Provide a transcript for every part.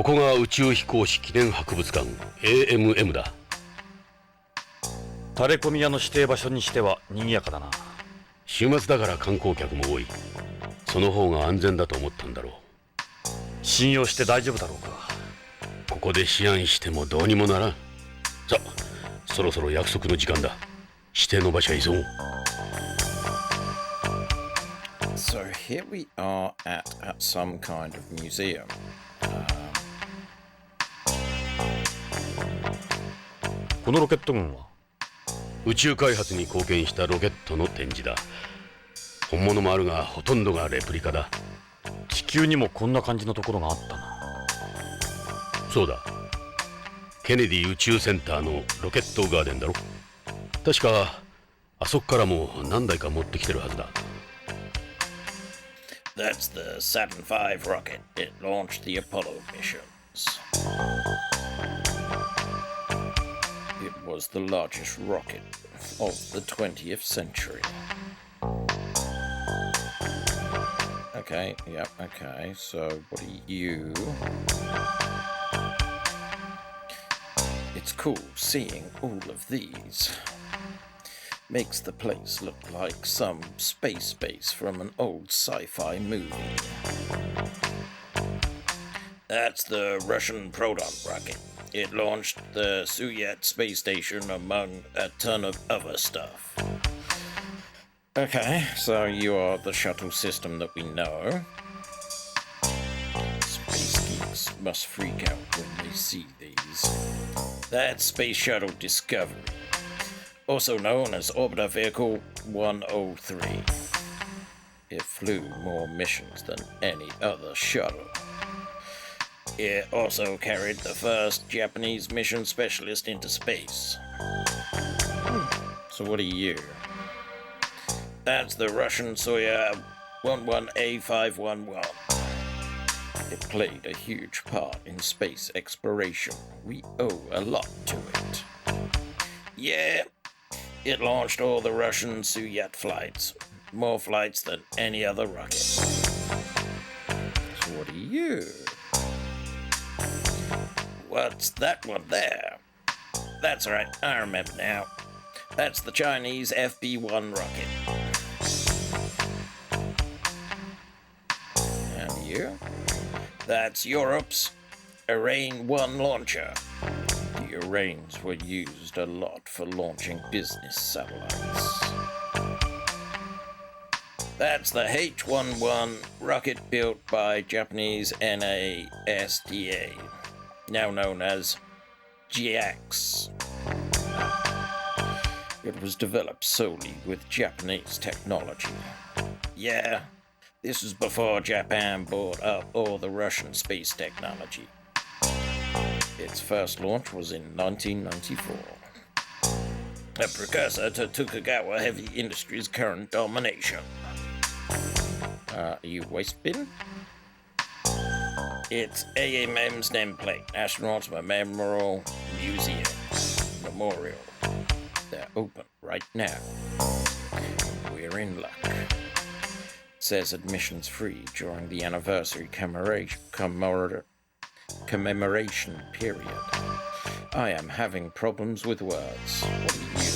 ここが宇宙飛行士記念博物館 AMM だ。タレコミ屋の指定場所にしては賑やかだな。週末だから観光客も多い。その方が安全だと思ったんだろう。信用して大丈夫だろうか。ここで思案してもどうにもならん。さあ、そろそろ約束の時間だ。指定の場所へ急ごう。So here we are at some kind of museum. このロケット群は宇宙開発に貢献したロケットの展示だ。本物もあるがほとんどがレプリカだ。地球にもこんな感じのところがあったな。そうだ、ケネディ宇宙センターのロケットガーデンだろ。確かあそこからも何台か持ってきてるはずだ。That's the Saturn V rocket. It launched the Apollo missions. It was the largest rocket of the 20th century. Okay, yep, okay, so what are you? It's cool seeing all of these. Makes the place look like some space base from an old sci-fi movie. That's the Russian Proton rocket. It launched the Soyuz space station among a ton of other stuff. Okay, so you are the shuttle system that we know. Space geeks must freak out when they see these. That's Space Shuttle Discovery, also known as Orbiter Vehicle 103. It flew more missions than any other shuttle. It also carried the first Japanese mission specialist into space. So what are you? That's the Russian Soyuz 11A511. It played a huge part in space exploration. We owe a lot to it. Yeah, it launched all the Russian Soyuz flights. More flights than any other rocket. So what are you? What's that one there? That's right, I remember now. That's the Chinese FB-1 rocket. And you? That's Europe's Ariane 1 launcher. The Aranes were used a lot for launching business satellites. That's the H-11 rocket built by Japanese NASDA, now known as GX. It was developed solely with Japanese technology. Yeah, this was before Japan bought up all the Russian space technology. Its first launch was in 1994. A precursor to Tokugawa Heavy Industries' current domination. Are you waste bin? It's AMM's nameplate, Astronauts Memorial Museum. Memorial. They're open right now. We're in luck. It says admissions free during the anniversary commemoration period. I am having problems with words. What are you?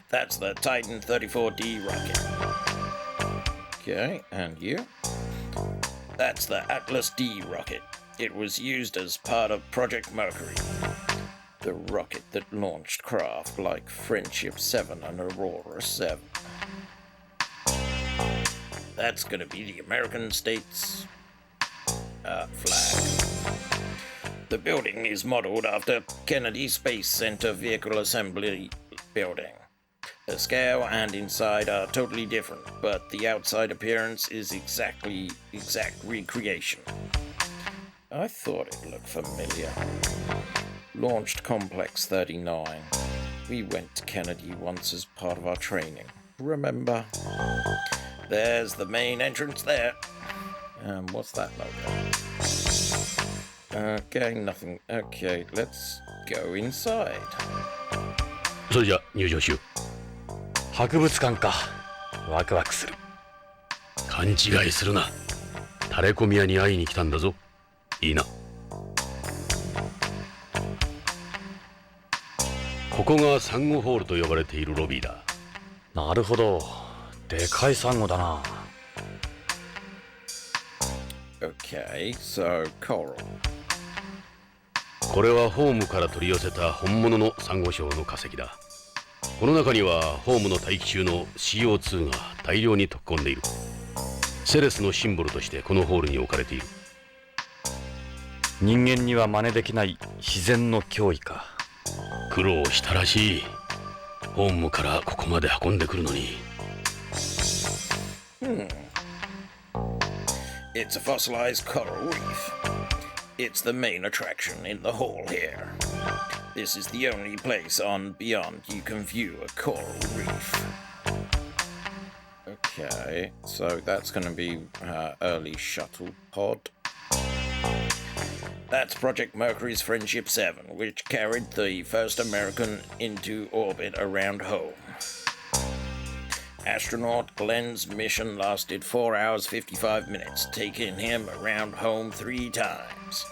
That's the Titan 34D rocket. Okay, and you? That's the Atlas D rocket. It was used as part of Project Mercury, the rocket that launched craft like Friendship 7 and Aurora 7. That's gonna be the American States flag. The building is modeled after Kennedy Space Center Vehicle Assembly Building. The scale and inside are totally different, but the outside appearance is exact recreation. I thought it looked familiar. Launched Complex 39. We went to Kennedy once as part of our training. Remember? There's the main entrance there. What's that logo? Okay, nothing. Okay, let's go inside. それじゃ入場しよう。博物館か。ワクワクする。勘違いするな。タレコミ屋に会いに来たんだぞ。いいな。ここがサンゴホールと呼ばれているロビーだ。なるほど。でかいサンゴだな。Okay, so coral. これはホームから取り寄せた本物のサンゴ礁の化石だ。この中にはホームの大気中の CO2 が大量に溶け込んでいる。セレスのシンボルとしてこのホールに置かれている。人間には真似できない自然の脅威か。苦労したらしい。ホームからここまで運んでくるのに。It's a fossilized coral reef. It's the main attraction in the hall here. This is the only place on Beyond you can view a coral reef. Okay, so that's going to be early shuttle pod. That's Project Mercury's Friendship 7, which carried the first American into orbit around home. Astronaut Glenn's mission lasted 4 hours 55 minutes, taking him around home 3 times.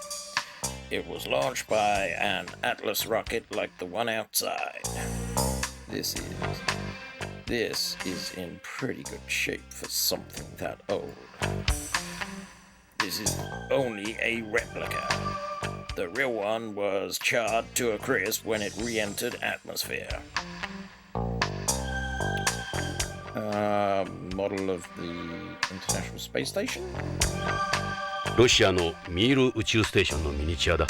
It was launched by an Atlas rocket like the one outside. This is in pretty good shape for something that old. This is only a replica. The real one was charred to a crisp when it re-entered atmosphere. Model of the International Space Station? ロシアのミール宇宙ステーションのミニチュアだ。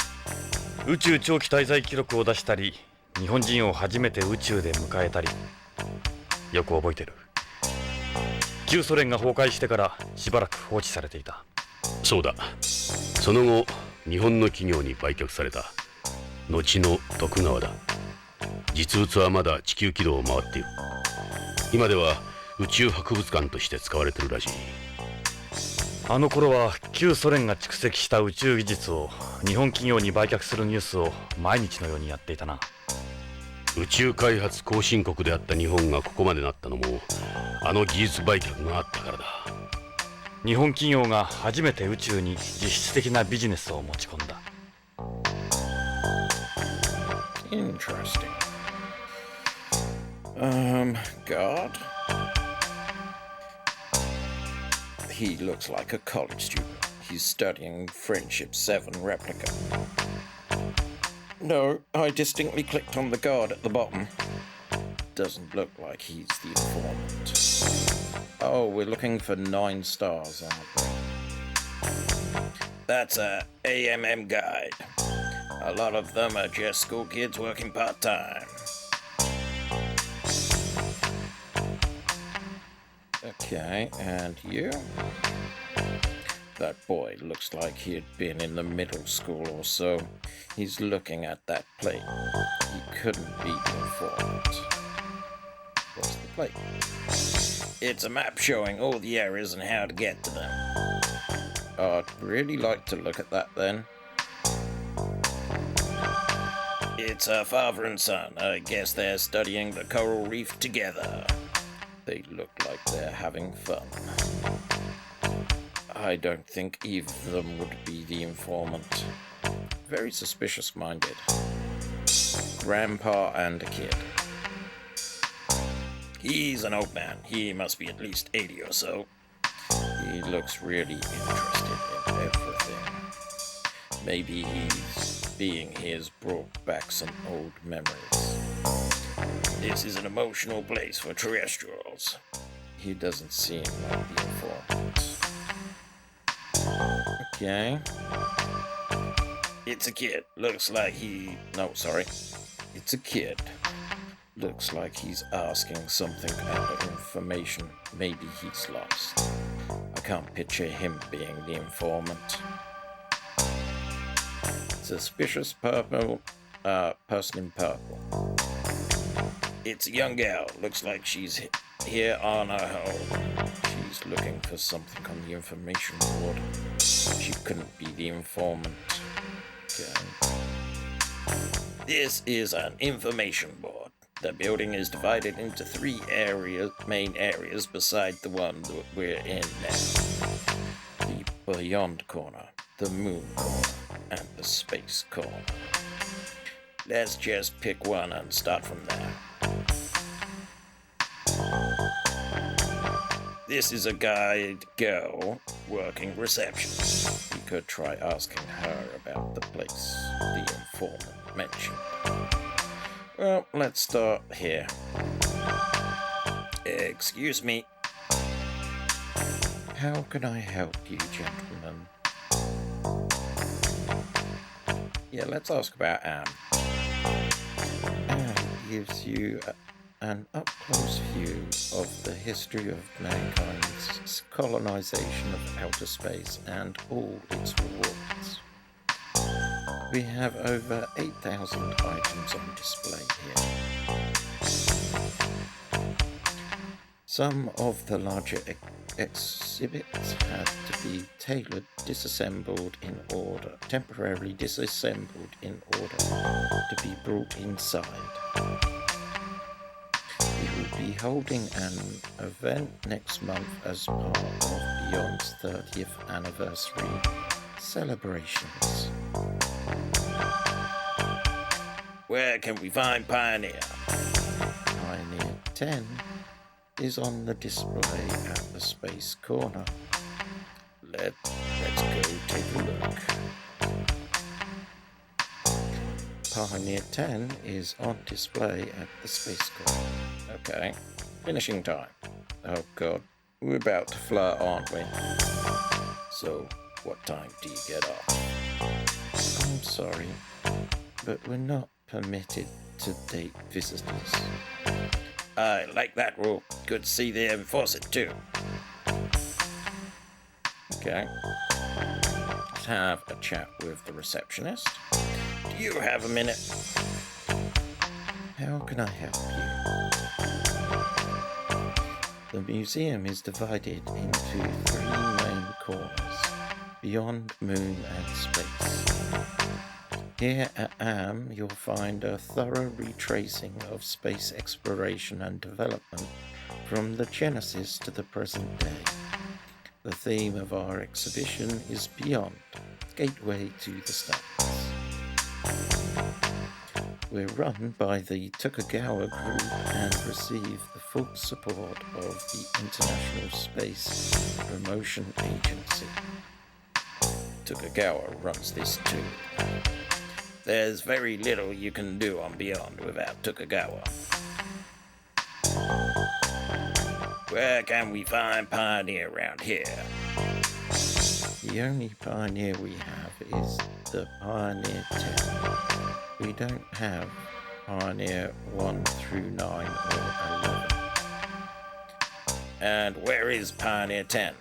宇宙長期滞在記録を出したり、日本人を初めて宇宙で迎えたり。よく覚えてる。旧ソ連が崩壊してからしばらく放置されていた。そうだ。その後日本の企業に売却された。後の徳川だ。実物はまだ地球軌道を回っている。今では宇宙博物館として使われてるらしい。あの頃は旧ソ連が蓄積した宇宙技術を日本企業に売却するニュースを毎日のようにやっていたな。宇宙開発後進国であった日本がここまでなったのもあの技術売却があったからだ。日本企業が初めて宇宙に実質的なビジネスを持ち込んだ。Interesting. God. He looks like a college student. He's studying Friendship 7 replica. No, I distinctly clicked on the guard at the bottom. Doesn't look like he's the informant. Oh, we're looking for 9 stars, aren't we? That's a AMM guide. A lot of them are just school kids working part-time. Okay, and you? That boy looks like he had been in the middle school or so. He's looking at that plate. He couldn't be the informant. What's the plate? It's a map showing all the areas and how to get to them. I'd really like to look at that then. It's a father and son. I guess they're studying the coral reef together. They look like they're having fun. I don't think either of them would be the informant. Very suspicious-minded. Grandpa and a kid. He's an old man. He must be at least 80 or so. He looks really interested in everything. Maybe being here's brought back some old memories. This is an emotional place for terrestrials. He doesn't seem like the informant. Okay. It's a kid. Looks like It's a kid. Looks like he's asking something about information. Maybe he's lost. I can't picture him being the informant. Suspicious person in purple. It's a young gal. Looks like she's here on her own. She's looking for something on the information board. She couldn't be the informant. Okay. This is an information board. The building is divided into 3 main areas beside the one that we're in now. The Beyond corner. the moon corner and the space corner. Let's just pick one and start from there. This is a guide girl working reception. You could try asking her about the place the informant mentioned. Well, let's start here. Excuse me. How can I help you, gentlemen? Yeah, let's ask about Anne. Anne gives you an up-close view of the history of mankind's colonization of outer space and all its rewards. We have over 8,000 items on display here. Some of the larger exhibits had to be temporarily disassembled in order to be brought inside. We will be holding an event next month as part of Beyond's 30th anniversary celebrations. Where can we find Pioneer? Pioneer 10 is on the display at the space corner. Let's go take a look. Pioneer 10 is on display at the space corner. Okay, finishing time. Oh god, we're about to fly, aren't we? So, what time do you get off? I'm sorry, but we're not permitted to date visitors. I like that rule. Good to see they enforce it too. Okay. Let's have a chat with the receptionist. Do you have a minute? How can I help you? The museum is divided into 3 main corners: beyond, moon and space. Here at AM, you'll find a thorough retracing of space exploration and development from the genesis to the present day. The theme of our exhibition is Beyond, Gateway to the Stars. We're run by the Tokugawa Group and receive the full support of the International Space Promotion Agency. Tokugawa runs this too. There's very little you can do on Beyond without Tokugawa. Where can we find Pioneer around here? The only Pioneer we have is the Pioneer 10. We don't have Pioneer 1 through 9 or 11. And where is Pioneer 10?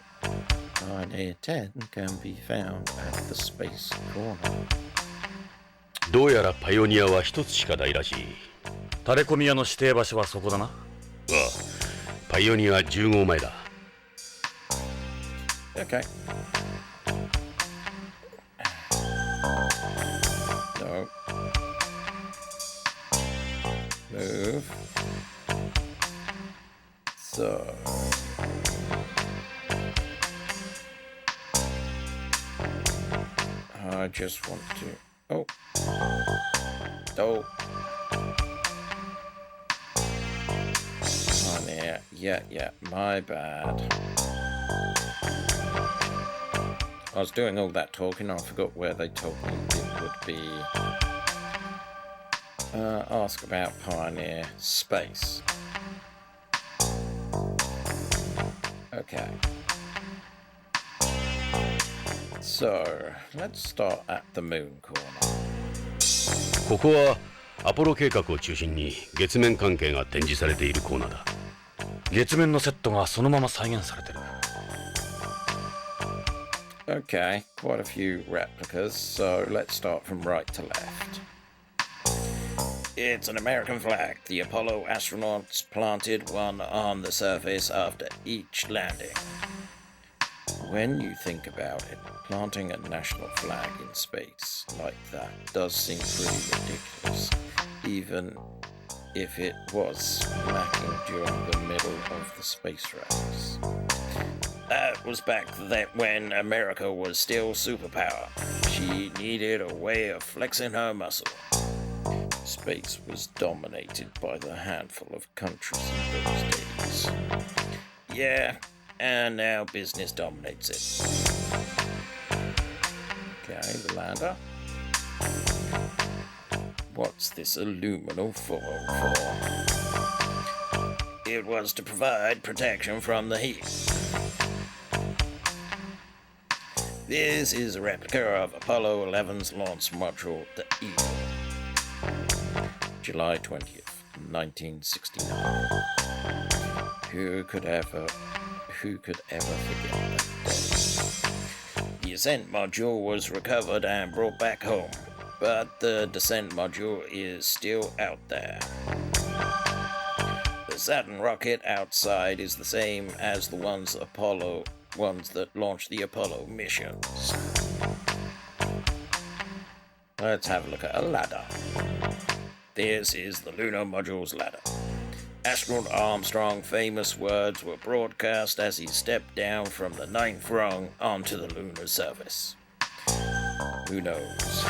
Pioneer 10 can be found at the space corner. どうやらパイオニアは一つしかないらしい。タレコミ屋の指定場所はそこだな。ああ、パイオニア10号前だ。Okay. No. Move. So. I just want to. Oh. Oh. On there. Yeah, my bad. I was doing all that talking, I forgot where they told me it would be. Ask about Pioneer Space. Okay. So, let's start at the moon corner. ここはアポロ計画を中心に月面関係が展示されているコーナーだ。月面のセットがそのまま再現されてる。Okay, quite a few replicas, so let's start from right to left. It's an American flag. The Apollo astronauts planted one on the surface after each landing. When you think about it, planting a national flag in space like that does seem pretty ridiculous, even if it was lacking during the middle of the space race. That was back then when America was still superpower. She needed a way of flexing her muscle. Space was dominated by the handful of countries in those days. Yeah, and now business dominates it. Okay, the lander. What's this aluminum foil for? It was to provide protection from the heat. This is a replica of Apollo 11's launch module, the Eagle. July 20th, 1969. Who could ever forget that day? The ascent module was recovered and brought back home, but the descent module is still out there. The Saturn rocket outside is the same as the ones that launched the Apollo missions. Let's have a look at a ladder. This is the lunar module's ladder. Astronaut Armstrong's famous words were broadcast as he stepped down from the 9th rung onto the lunar surface. Who knows?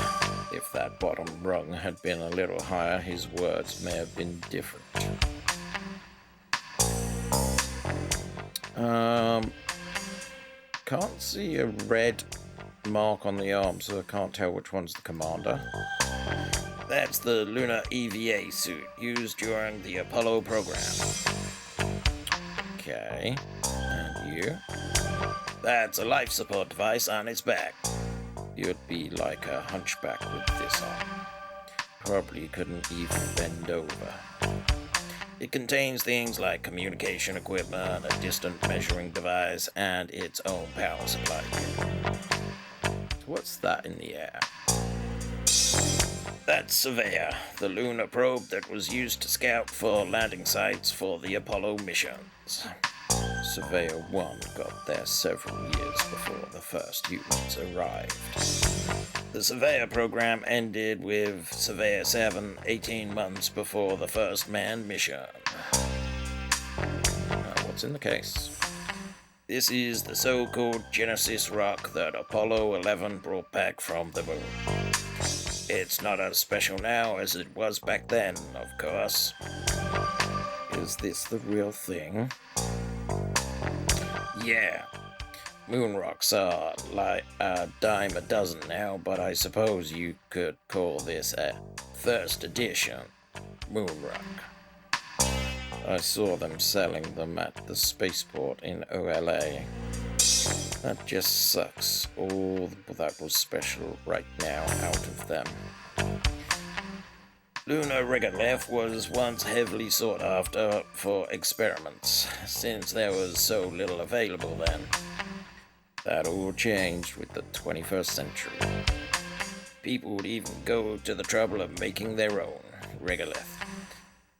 If that bottom rung had been a little higher, his words may have been different. Can't see a red mark on the arm, so I can't tell which one's the commander. That's the lunar EVA suit used during the Apollo program. Okay, and you? That's a life support device on its back. You'd be like a hunchback with this on. Probably couldn't even bend over. It contains things like communication equipment, a distant measuring device, and its own power supply. What's that in the air? That's Surveyor, the lunar probe that was used to scout for landing sites for the Apollo missions. Surveyor 1 got there several years before the first humans arrived. The Surveyor program ended with Surveyor 7 18 months before the first manned mission. What's in the case? This is the so-called Genesis rock that Apollo 11 brought back from the moon. It's not as special now as it was back then, of course. Is this the real thing? Yeah. Moon rocks are like a dime a dozen now, but I suppose you could call this a first edition moon rock. I saw them selling them at the spaceport in OLA. That just sucks. All that was special right now out of them. Lunar regolith was once heavily sought after for experiments, since there was so little available then. That all changed with the 21st century. People would even go to the trouble of making their own regolith.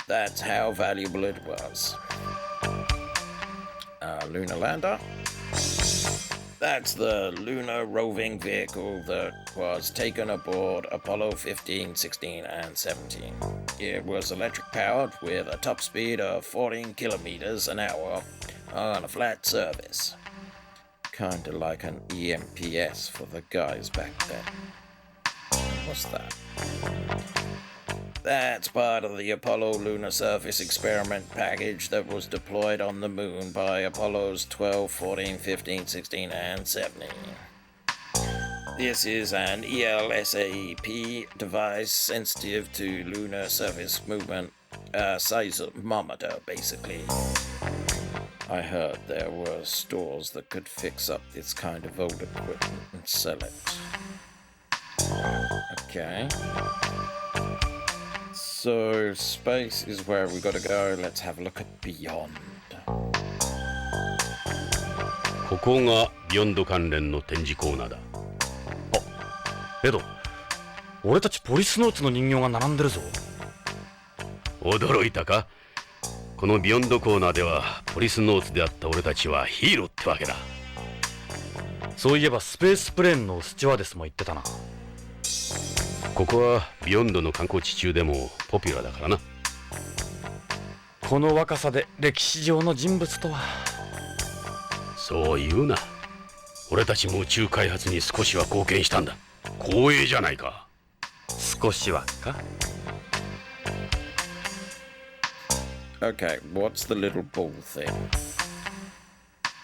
That's how valuable it was. Lunar lander? That's the lunar roving vehicle that was taken aboard Apollo 15, 16, and 17. It was electric powered with a top speed of 14 kilometers an hour on a flat surface. Kinda like an EMPS for the guys back then. What's that? That's part of the Apollo lunar surface experiment package that was deployed on the moon by Apollos 12, 14, 15, 16, and 17. This is an ELSAP device sensitive to lunar surface movement, a seismometer basically. I heard there were stores that could fix up this kind of old equipment and sell it. Okay. So, space is where we gotta go. Let's have a look at Beyond. ここがビヨンド関連の展示コーナーだ。エド、俺たちポリスノーツの人形が並んでるぞ。驚いたか？このビヨンドコーナーではポリスノーツであった俺たちはヒーローってわけだ。そういえばスペースプレーンのスチュワーデスも言ってたな。ここはビヨンドの観光地中でもポピュラーだからな。この若さで歴史上の人物とは。そう言うな。俺たちも宇宙開発に少しは貢献したんだ。光栄じゃないか。少しはか。 Okay, what's the little ball thing?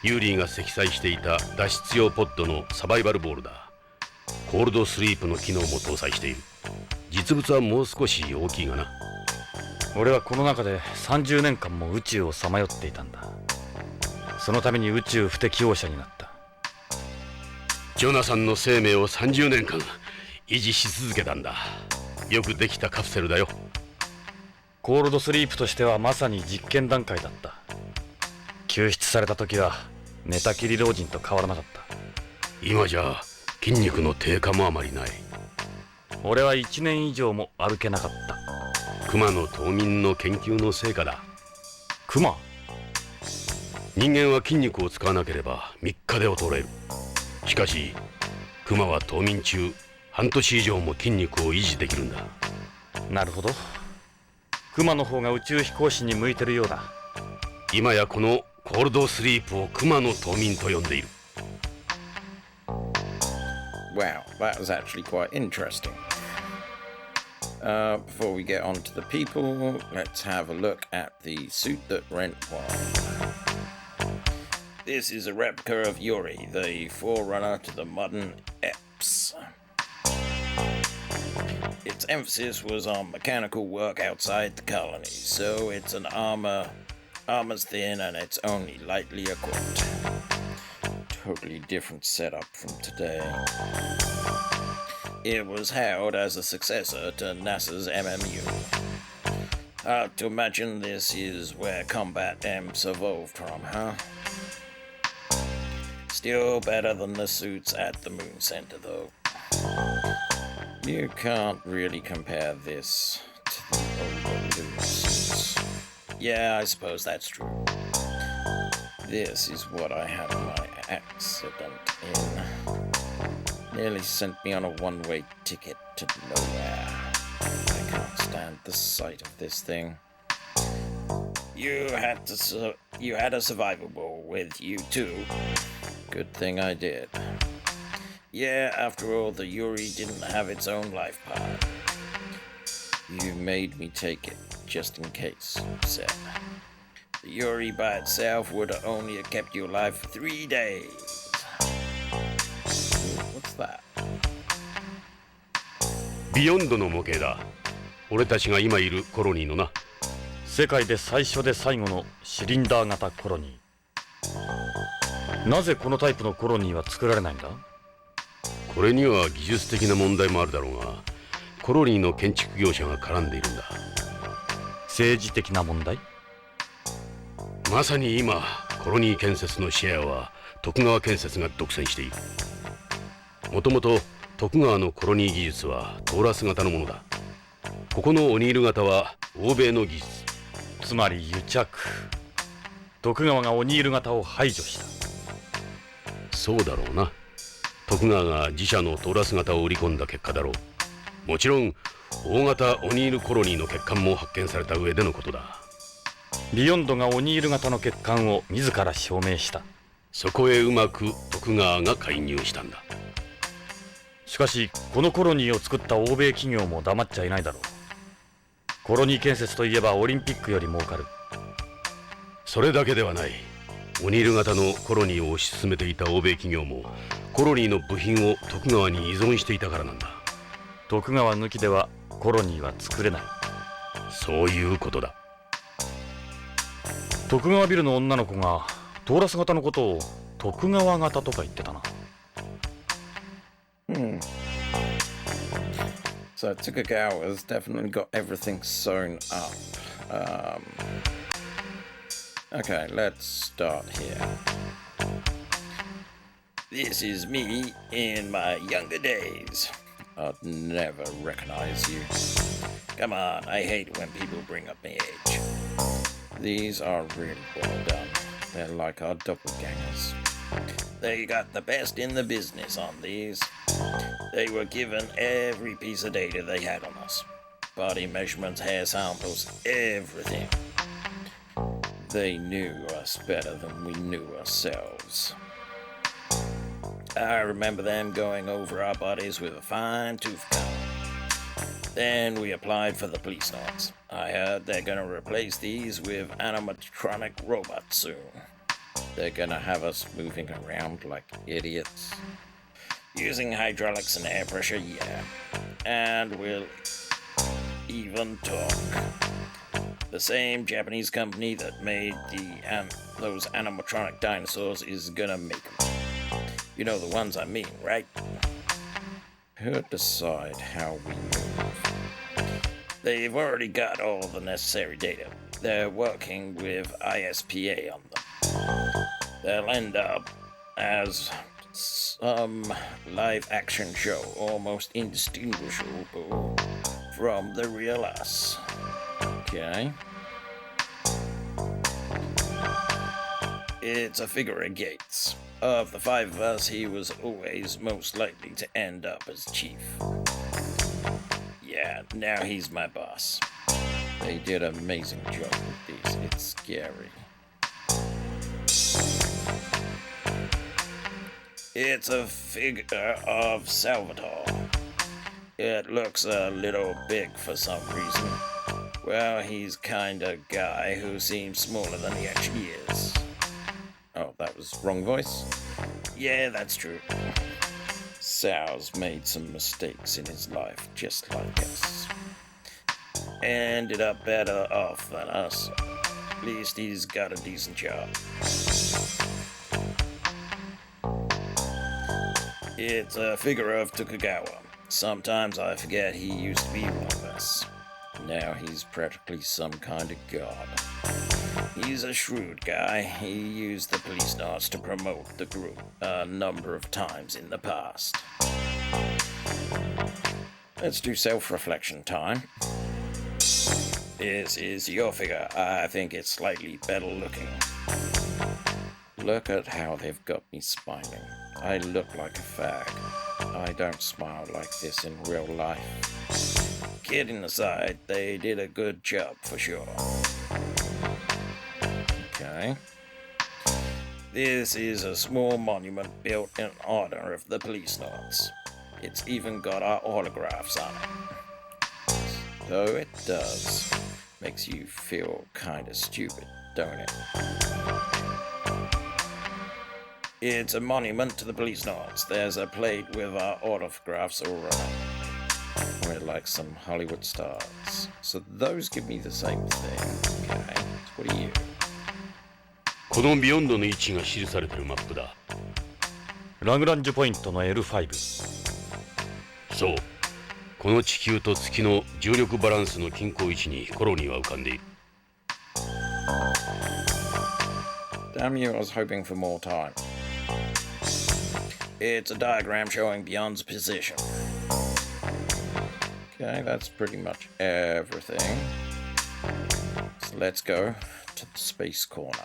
ユーリーが積載していた脱出用ポッドのサバイバルボールだ。コールドスリープの機能も搭載している。実物はもう少し大きいがな。俺はこの中で30年間も宇宙をさまよっていたんだ。そのために宇宙不適応者になった。ジョナサンの生命を30年間維持し続けたんだ。よくできたカプセルだよ。コールドスリープとしてはまさに実験段階だった。救出された時は寝たきり老人と変わらなかった。今じゃ筋肉の低下もあまりない。俺は1年以上も歩けなかった。熊の冬眠の研究の成果だ。熊？人間は筋肉を使わなければ3日で衰える。しかし熊は冬眠中半年以上も筋肉を維持できるんだ。なるほど。熊の方が宇宙飛行士に向いてるようだ。今やこのコールドスリープを熊の冬眠と呼んでいる。Wow, that was actually quite interesting. Before we get on to the people, let's have a look at the suit that Rent won. This is a replica of Yuri, the forerunner to the modern EPS. Its emphasis was on mechanical work outside the colony, so it's an armor's thin and it's only lightly equipped. Totally different setup from today. It was hailed as a successor to NASA's MMU. Hard to imagine this is where combat amps evolved from, huh? Still better than the suits at the Moon Center, though. You can't really compare this to the old suits. Yeah, I suppose that's true. This is what I had my accident in. Nearly sent me on a one-way ticket to nowhere. I can't stand the sight of this thing. You had a survivable with you too. Good thing I did. Yeah, after all, the Yuri didn't have its own life pod. You made me take it, just in case, you said. The Yuri by itself would only have kept you alive for 3 days. What's that? ビヨンドの模型だ。俺たちが今いるコロニーのな。世界で最初で最後のシリンダー型コロニー。なぜこのタイプのコロニーは作られないんだ？これには技術的な問題もあるだろうが、コロニーの建築業者が絡んでいるんだ。政治的な問題？まさに今コロニー建設のシェアは徳川建設が独占している。もともと徳川のコロニー技術はトーラス型のものだ。ここのオニール型は欧米の技術。つまり癒着。徳川がオニール型を排除した。そうだろうな。徳川が自社のトーラス型を売り込んだ結果だろう。もちろん大型オニールコロニーの欠陥も発見された上でのことだ。ビヨンドがオニール型の欠陥を自ら証明した。そこへうまく徳川が介入したんだ。しかしこのコロニーを作った欧米企業も黙っちゃいないだろう。コロニー建設といえばオリンピックより儲かる。それだけではない。オニール型のコロニーを推し進めていた欧米企業もコロニーの部品を徳川に依存していたからなんだ。徳川抜きではコロニーは作れない。そういうことだ。徳川ビルの女の子がトーラス型のことを徳川型とか言ってたな。So Tokugawa's definitely got everything sewn up. Okay, let's start here. This is me in my younger days. I'd never recognize you. Come on, I hate when people bring up my age. These are really well done. They're like our doppelgangers. They got the best in the business on these. They were given every piece of data they had on us. Body measurements, hair samples, everything. They knew us better than we knew ourselves. I remember them going over our bodies with a fine-tooth comb. Then we applied for the Policenauts. I heard they're gonna replace these with animatronic robots soon. They're gonna have us moving around like idiots. Using hydraulics and air pressure, yeah. And we'll even talk. The same Japanese company that made those animatronic dinosaurs is gonna make them. You know the ones I mean, right? Who'll decide how we move? They've already got all the necessary data. They're working with ISPA on them. They'll end up as some live-action show, almost indistinguishable from the real us. Okay. It's a figure of Gates. Of the five of us, he was always most likely to end up as chief. Yeah, now he's my boss. They did an amazing job with these. It's scary. It's a figure of Salvatore. It looks a little big for some reason. Well, he's kind of guy who seems smaller than he actually is. Oh, that was wrong voice? Yeah, that's true. Sal's made some mistakes in his life, just like us. Ended up better off than us. At least he's got a decent job. It's a figure of Tokugawa. Sometimes I forget he used to be one of us. Now he's practically some kind of god. He's a shrewd guy. He used the Policenauts to promote the group a number of times in the past. Let's do self-reflection time. This is your figure. I think it's slightly better looking. Look at how they've got me smiling. I look like a fag. I don't smile like this in real life. Kidding aside, they did a good job for sure. Okay. This is a small monument built in honor of the Policenauts. It's even got our autographs on it. So it does. Makes you feel kinda stupid, don't it? It's a monument to the Policenauts. There's a plate with our autographs all around. We're like some Hollywood stars. So those give me the same thing. Okay, so what are you? このビヨンドの位置が記されてるマップだ。ラグランジュポイントの L5。そう。この地球と月の重力バランスの均衡位置にコロニーは浮かんでいる。Damn you, I was hoping for more time. It's a diagram showing Beyond's position. Okay, that's pretty much everything. So let's go to the space corner.